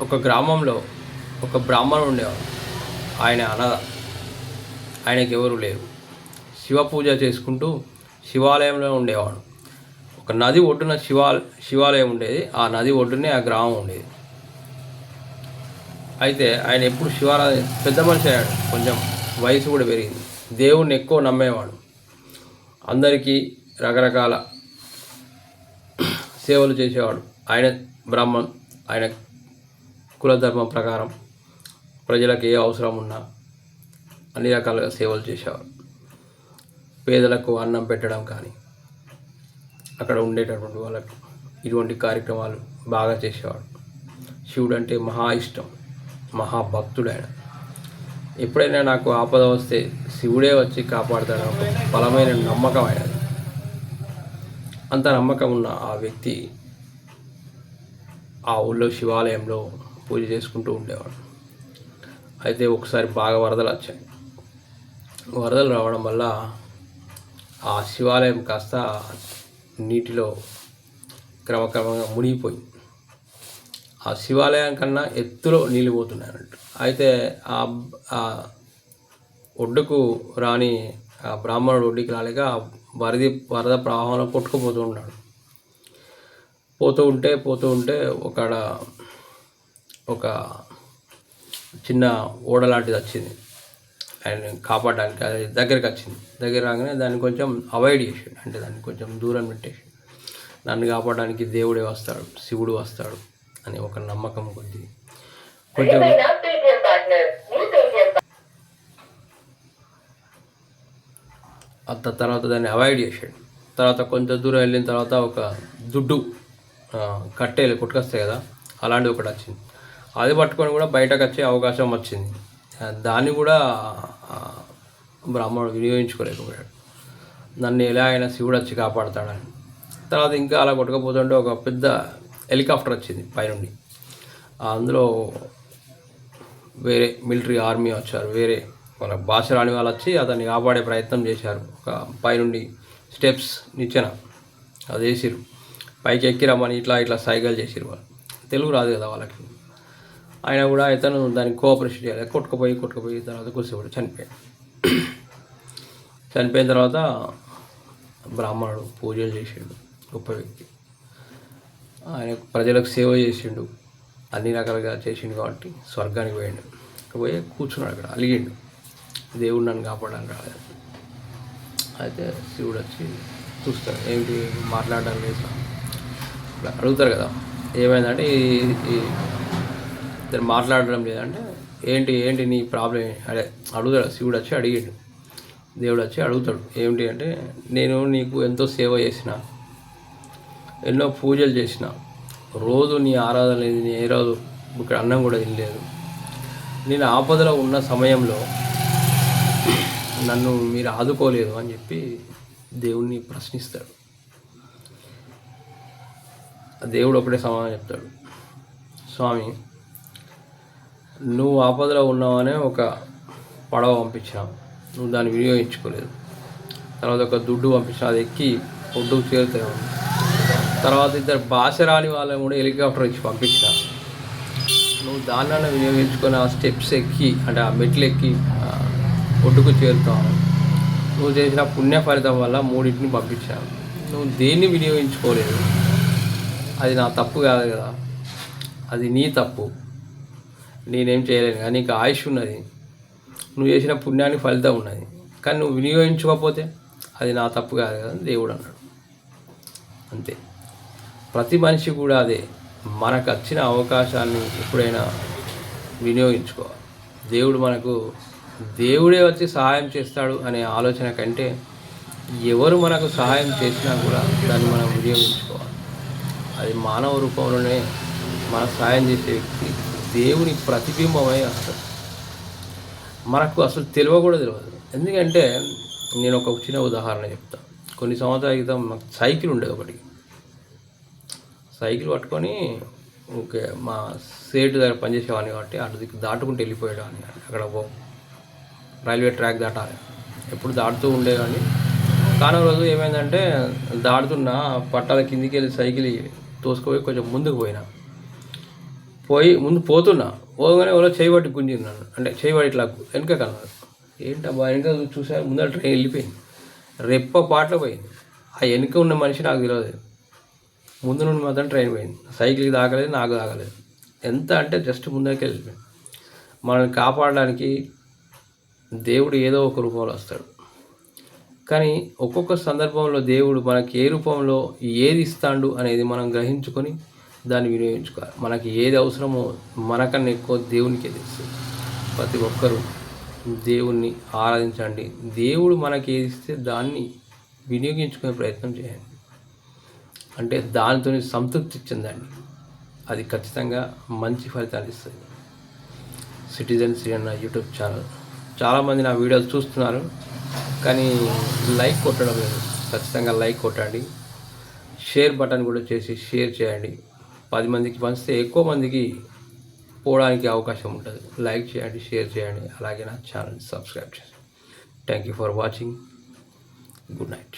ఒక గ్రామంలో ఒక బ్రాహ్మణుడు ఉండేవాడు. ఆయన అనాథ. ఆయనకి ఎవరు లేరు. శివ పూజ చేసుకుంటూ శివాలయంలో ఉండేవాడు. ఒక నది ఒడ్డున శివాలయం ఉండేది. ఆ నది ఒడ్డునే ఆ గ్రామం ఉండేది. అయితే ఆయన ఎప్పుడు శివాలయం పెద్ద మనిషి అయ్యాడు. కొంచెం వయసు కూడా పెరిగింది. దేవుణ్ణి ఎక్కువ నమ్మేవాడు. అందరికీ రకరకాల సేవలు చేసేవాడు. ఆయన బ్రాహ్మణ్. ఆయన కులధర్మం ప్రకారం ప్రజలకు ఏ అవసరం ఉన్నా అన్ని రకాలుగా సేవలు చేసేవాడు. పేదలకు అన్నం పెట్టడం కానీ, అక్కడ ఉండేటటువంటి వాళ్ళకు ఇటువంటి కార్యక్రమాలు బాగా చేసేవాడు. శివుడు అంటే మహా ఇష్టం, మహాభక్తుడు ఆయన. ఎప్పుడైనా నాకు ఆపద వస్తే శివుడే వచ్చి కాపాడుతాడని ఒక బలమైన నమ్మకం ఆయనది. అంత నమ్మకం ఉన్న ఆ వ్యక్తి ఆ ఊళ్ళో శివాలయంలో పూజ చేసుకుంటూ ఉండేవాడు. అయితే ఒకసారి బాగా వరదలు వచ్చాయి. వరదలు రావడం వల్ల ఆ శివాలయం కాస్త నీటిలో క్రమక్రమంగా మునిగిపోయింది. ఆ శివాలయం కన్నా ఎత్తులో నీళ్ళు పోతున్నాయి అన్నట్టు. అయితే ఆ ఒడ్డుకు రాని ఆ బ్రాహ్మణుడు ఒడ్డుకి రాలేక వరద ప్రవాహంలో కొట్టుకుపోతూ ఉన్నాడు. పోతూ ఉంటే ఒక చిన్న ఓడ లాంటిది వచ్చింది. ఆయన కాపాడడానికి అది దగ్గరికి వచ్చింది. దగ్గర రాగానే దాన్ని కొంచెం అవాయిడ్ చేసాడు. అంటే దాన్ని కొంచెం దూరం పెట్టేసి, నన్ను కాపాడడానికి దేవుడే వస్తాడు, శివుడు వస్తాడు అని ఒక నమ్మకం కొద్ది కొంచెం అంత తర్వాత దాన్ని అవాయిడ్ చేసాడు. తర్వాత కొంచెం దూరం వెళ్ళిన తర్వాత ఒక దుడ్డు కట్టేలు కొట్టుకొస్తాయి కదా, అలాంటిది ఒకటి వచ్చింది. అది పట్టుకొని కూడా బయటకు వచ్చే అవకాశం వచ్చింది. దాన్ని కూడా బ్రాహ్మణుడు వినియోగించుకోలేకపోయాడు. నన్ను ఎలా అయినా శివుడు వచ్చి కాపాడుతాడని. తర్వాత ఇంకా అలా కొట్టుకపోతుంటే ఒక పెద్ద హెలికాప్టర్ వచ్చింది పైనుండి. అందులో వేరే మిలిటరీ ఆర్మీ వచ్చారు. వేరే మన భాష రాని వాళ్ళు వచ్చి అతన్ని కాపాడే ప్రయత్నం చేశారు. ఒక పైనుండి స్టెప్స్ నిచ్చెన అది వేసిరు. పైకి ఎక్కి రమ్మని ఇట్లా సైకిల్ చేసిరు. వాళ్ళు తెలుగు రాదు కదా వాళ్ళకి. అయినా కూడా ఇతను దానికి కోఆపరేషన్ చేయాలి. కొట్టుకుపోయి తర్వాత కూర్చోబడి చనిపోయాడు. చనిపోయిన తర్వాత బ్రాహ్మణుడు పూజలు చేసిండు. గొప్ప వ్యక్తి. ఆయన ప్రజలకు సేవ చేసిండు. అన్ని రకాలుగా చేసిండు కాబట్టి స్వర్గానికి పోయాడు. పోయి కూర్చున్నాడు అక్కడ, అలిగిండు. దేవుడు నన్ను కాపాడడానికి రాలేదు. అయితే శివుడు వచ్చి చూస్తాడు. ఏంటి మాట్లాడడం లేదు ఇట్లా అడుగుతారు కదా, ఏమైందంటే ఇద్దరు మాట్లాడడం లేదంటే ఏంటి నీ ప్రాబ్లం అదే అడుగుతాడు. శివుడు వచ్చి అడిగాడు. దేవుడు వచ్చి అడుగుతాడు, ఏమిటి అంటే నేను నీకు ఎంతో సేవ చేసిన, ఎన్నో పూజలు చేసిన, రోజు నీ ఆరాధన లేదు, నీ ఏ రోజు ఇక్కడ అన్నం కూడా తినలేదు. నేను ఆపదలో ఉన్న సమయంలో నన్ను మీరు ఆదుకోలేదు అని చెప్పి దేవుణ్ణి ప్రశ్నిస్తాడు. దేవుడు ఒకటే సమాధానం చెప్తాడు, స్వామి నువ్వు ఆపదలో ఉన్నావనే ఒక పడవ పంపించావు, నువ్వు దాన్ని వినియోగించుకోలేదు. తర్వాత ఒక దుడ్డు పంపించావు, అది ఎక్కి ఒడ్డుకు చేరుతావు. తర్వాత ఇద్దరు భాష రాని వాళ్ళని కూడా హెలికాప్టర్ ఇచ్చి పంపించిన, నువ్వు దాన్ని వినియోగించుకొని ఆ స్టెప్స్ ఎక్కి అంటే ఆ మెట్లు ఎక్కి ఒడ్డుకు చేరుతావు. నువ్వు చేసిన పుణ్య ఫలితం వల్ల 3 పంపించావు. నువ్వు దేన్ని వినియోగించుకోలేదు. అది నా తప్పు కాదు కదా, అది నీ తప్పు. నేనేం చేయలేను కానీ నీకు ఆయుష్ ఉన్నది, నువ్వు చేసిన పుణ్యానికి ఫలితం ఉన్నది. కానీ నువ్వు వినియోగించుకోకపోతే అది నా తప్పు కాదు కదా దేవుడు అన్నాడు. అంతే. ప్రతి మనిషి కూడా అదే, మనకు వచ్చిన అవకాశాన్ని ఎప్పుడైనా వినియోగించుకోవాలి. దేవుడే వచ్చి సహాయం చేస్తాడు అనే ఆలోచన కంటే ఎవరు మనకు సహాయం చేసినా కూడా దాన్ని మనం వినియోగించుకోవాలి. అది మానవ రూపంలోనే మనకు సహాయం చేసే వ్యక్తి దేవుని ప్రతిబింబమై వస్తాడు. మనకు అసలు తెలియదు. ఎందుకంటే నేను ఒక చిన్న ఉదాహరణ చెప్తాను. కొన్ని సంవత్సరాల క్రితం నాకు సైకిల్ ఉండేది ఒకటి. సైకిల్ పట్టుకొని ఓకే మా సేటు దగ్గర పనిచేసేవాడిని కాబట్టి అటు దిక్కు దాటుకుంటూ వెళ్ళిపోయేవాడిని. అక్కడ రైల్వే ట్రాక్ దాటాలి, ఎప్పుడు దాటుతూ ఉండేవాడిని. కానీ రోజు ఏమైందంటే దాటుతున్న పట్టాల కిందికి వెళ్ళి సైకిల్ తోసుకుపోయి కొంచెం ముందుకు పోయినా. ముందు పోతున్నా, పోగానే ఎవరో చేయబట్టి గుంజిన్నాను, అంటే చేయబడి ఇట్లా వెనక కన్నారు. ఏంటబ్బా వెనక చూసారు, ముందర ట్రైన్ వెళ్ళిపోయింది, రెప్ప పాటలు పోయింది. ఆ వెనక ఉన్న మనిషి నాకు తెలియదు, ముందు నుండి మాత్రం ట్రైన్ పోయింది. సైకిల్కి తాగలేదు, నాకు తాగలేదు. ఎంత అంటే జస్ట్ ముందరికి వెళ్ళిపోయింది. మనల్ని కాపాడడానికి దేవుడు ఏదో ఒక రూపంలో వస్తాడు. కానీ ఒక్కొక్క సందర్భంలో దేవుడు మనకి ఏ రూపంలో ఏది ఇస్తాడు అనేది మనం గ్రహించుకొని దాన్ని వినియోగించుకోవాలి. మనకి ఏది అవసరమో మనకన్నా ఎక్కువ దేవునికే తెలుసు. ప్రతి ఒక్కరూ దేవుణ్ణి ఆరాధించండి. దేవుడు మనకి ఏది ఇస్తే దాన్ని వినియోగించుకునే ప్రయత్నం చేయండి. అంటే దానితో సంతృప్తి చెందండి, అది ఖచ్చితంగా మంచి ఫలితాలు ఇస్తుంది. సిటిజన్స్ అన్న యూట్యూబ్ ఛానల్, చాలామంది నా వీడియోలు చూస్తున్నారు కానీ లైక్ కొట్టడం లేదు. ఖచ్చితంగా లైక్ కొట్టండి, షేర్ బటన్ కూడా చేసి షేర్ చేయండి. 10 మందికి పంచితే ఎక్కువ మందికి పోవడానికి అవకాశం ఉంటుంది. లైక్ చేయండి, షేర్ చేయండి, అలాగే నా ఛానల్ సబ్స్క్రైబ్ చేయండి. Thank you for watching. Good night.